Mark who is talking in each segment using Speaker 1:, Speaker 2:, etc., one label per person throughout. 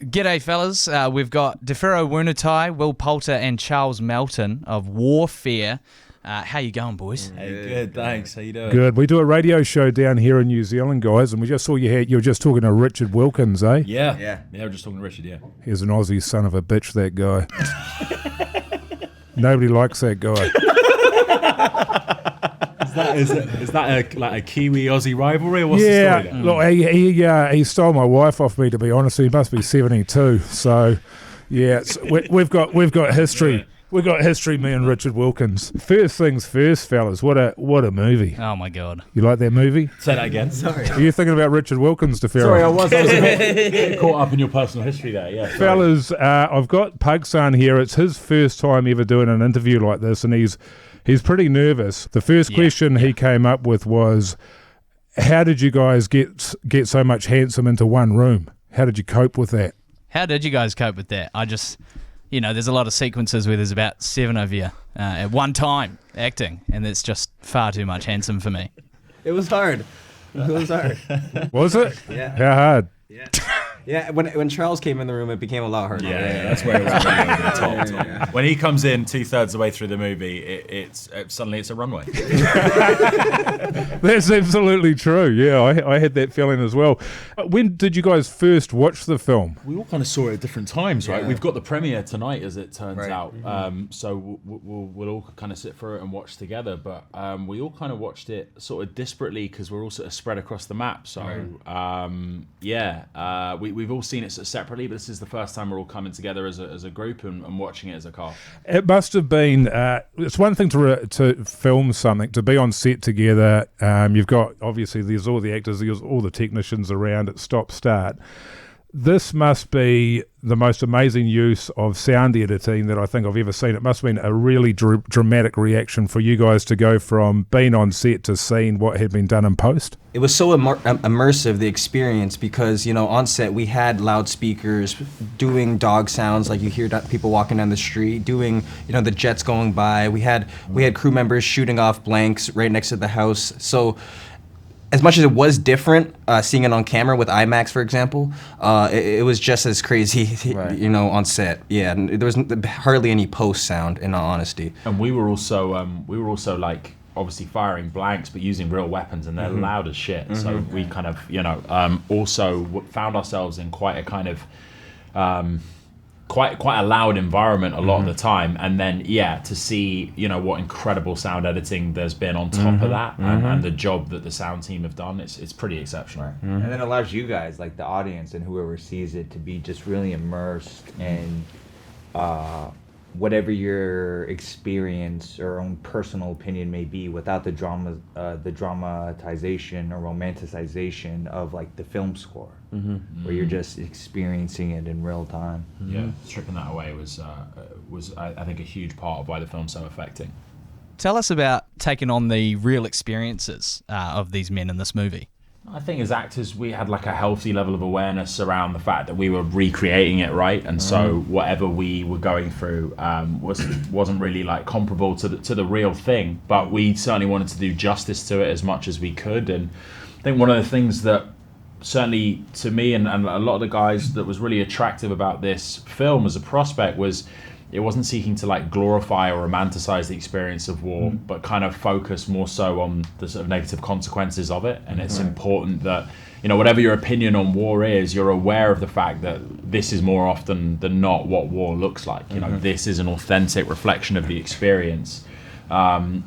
Speaker 1: G'day, fellas. We've got D'Pharaoh Woon-A-Tai, Will Poulter, and Charles Melton of Warfare. How you going, boys?
Speaker 2: Hey, good, thanks. How you doing?
Speaker 3: Good. We do a radio show down here in New Zealand, guys, and we just saw you were just talking to Richard Wilkins, eh?
Speaker 2: Yeah, we're just talking to Richard, yeah.
Speaker 3: He's an Aussie son of a bitch, that guy. Nobody likes that guy.
Speaker 2: Is that a Kiwi-Aussie rivalry, or what's the story there?
Speaker 3: Look, he stole my wife off me, to be honest. He must be 72. So, yeah, we've got history.
Speaker 2: Yeah.
Speaker 3: We've got history, me and Richard Wilkins. First things first, fellas. What a movie.
Speaker 1: Oh, my God.
Speaker 3: You like that movie?
Speaker 2: Say that again. Sorry.
Speaker 3: Are you thinking about Richard Wilkins, D'Pharaoh?
Speaker 2: Sorry, I was a bit caught up in your personal history there, yeah. Sorry.
Speaker 3: Fellas, I've got Pugson here. It's his first time ever doing an interview like this, and he's pretty nervous. The first question he came up with was, how did you guys get so much handsome into one room? How did you cope with that?
Speaker 1: How did you guys cope with that? I just, there's a lot of sequences where there's about 7 of you at one time acting, and it's just far too much handsome for me.
Speaker 4: It was hard.
Speaker 3: Was it?
Speaker 4: Yeah.
Speaker 3: How hard?
Speaker 4: Yeah. Yeah, when Charles came in the room, it became a lot harder.
Speaker 2: Yeah, that's where it was really over the top. Yeah. When he comes in 2/3 of the way through the movie, it's suddenly it's a runway.
Speaker 3: That's absolutely true. Yeah, I had that feeling as well. When did you guys first watch the film?
Speaker 2: We all kind of saw it at different times, right?
Speaker 4: Yeah.
Speaker 2: We've got the premiere tonight, as it turns out.
Speaker 4: Mm-hmm.
Speaker 2: So we'll all kind of sit through it and watch together. But we all kind of watched it sort of disparately because we're all sort of spread across the map. So we've all seen it sort of separately, but this is the first time we're all coming together as a group and watching it as a cast.
Speaker 3: It must have been. It's one thing to film something, to be on set together. You've got, obviously, there's all the actors, there's all the technicians around at stop-start. This must be the most amazing use of sound editing that I think I've ever seen. It must have been a really dramatic reaction for you guys to go from being on set to seeing what had been done in post.
Speaker 4: It was so immersive, the experience, because, on set we had loudspeakers doing dog sounds, like you hear people walking down the street, doing, the jets going by. We had crew members shooting off blanks right next to the house. So as much as it was different, seeing it on camera with IMAX, for example, it was just as crazy, right, on set. Yeah, and there was hardly any post sound, in all honesty. And
Speaker 2: we were also like obviously firing blanks, but using real weapons, and they're loud as shit. Mm-hmm. So we kind of, also found ourselves in quite a kind of quite a loud environment a lot of the time, and then to see what incredible sound editing there's been on top of that, and the job that the sound team have done, it's pretty exceptional.
Speaker 5: Right. And then it allows you guys, like the audience and whoever sees it, to be just really immersed in whatever your experience or own personal opinion may be, without the dramatization or romanticization of like the film score, where you're just experiencing it in real time.
Speaker 2: Yeah, stripping that away was I think a huge part of why the film's so affecting.
Speaker 1: Tell us about taking on the real experiences of these men in this movie.
Speaker 2: I think as actors, we had like a healthy level of awareness around the fact that we were recreating it, right? And so whatever we were going through wasn't really like comparable to the real thing, but we certainly wanted to do justice to it as much as we could. And I think one of the things that certainly to me and a lot of the guys that was really attractive about this film as a prospect was it wasn't seeking to like glorify or romanticize the experience of war, but kind of focus more so on the sort of negative consequences of it. And it's important that, whatever your opinion on war is, you're aware of the fact that this is more often than not what war looks like. This is an authentic reflection of the experience. And,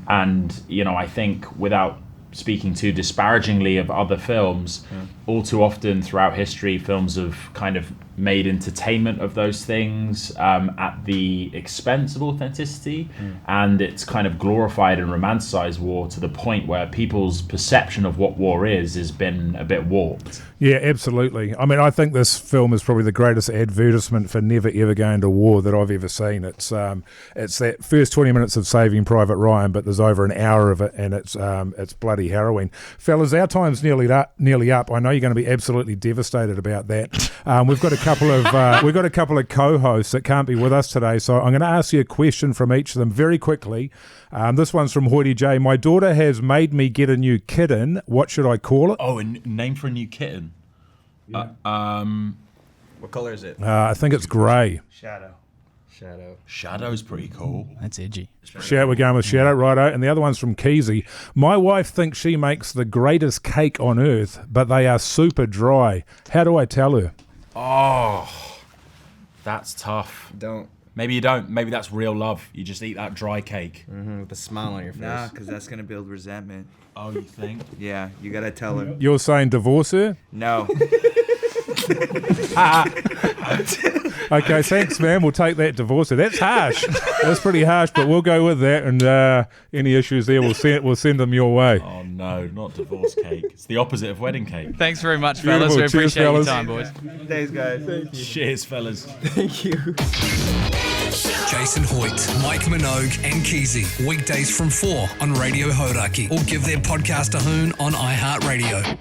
Speaker 2: I think without speaking too disparagingly of other films, all too often throughout history, films have kind of made entertainment of those things at the expense of authenticity, and it's kind of glorified and romanticized war to the point where people's perception of what war is has been a bit warped.
Speaker 3: Yeah, absolutely. I mean, I think this film is probably the greatest advertisement for never ever going to war that I've ever seen. It's that first 20 minutes of Saving Private Ryan, but there's over an hour of it, and it's bloody harrowing. Fellas, our time's nearly up. I know you're going to be absolutely devastated about that. We've got a couple of co-hosts that can't be with us today, so I'm going to ask you a question from each of them very quickly. This one's from Hoyte J. My daughter has made me get a new kitten. What should I call it?
Speaker 2: Oh, a name for a new kitten?
Speaker 4: Yeah. What color is it?
Speaker 3: I think it's grey.
Speaker 4: Shadow.
Speaker 2: Shadow's pretty cool.
Speaker 1: That's edgy.
Speaker 3: We're going with Shadow, righto. And the other one's from Keyzie. My wife thinks she makes the greatest cake on earth, but they are super dry. How do I tell her?
Speaker 2: Oh, that's tough.
Speaker 4: Don't.
Speaker 2: Maybe you don't. Maybe that's real love. You just eat that dry cake.
Speaker 4: With a smile on your face.
Speaker 6: Nah, because that's going to build resentment.
Speaker 2: Oh, you think?
Speaker 6: Yeah, you got to tell her.
Speaker 3: You're saying divorce her?
Speaker 6: No.
Speaker 3: Okay, thanks, man. We'll take that divorce. That's harsh. That's pretty harsh, but we'll go with that. And any issues there, we'll send them your way.
Speaker 2: Oh no, not divorce cake. It's the opposite of wedding cake.
Speaker 1: Thanks very much, fellas.
Speaker 3: Beautiful.
Speaker 1: We
Speaker 3: Cheers,
Speaker 1: appreciate
Speaker 3: fellas.
Speaker 1: your time, boys.
Speaker 6: Thanks, guys.
Speaker 2: Cheers, fellas.
Speaker 4: Thank you.
Speaker 7: Jason Hoyte, Mike Minogue and Keyzie. Weekdays from 4 on Radio Hauraki. Or give their podcast a hoon on iHeartRadio.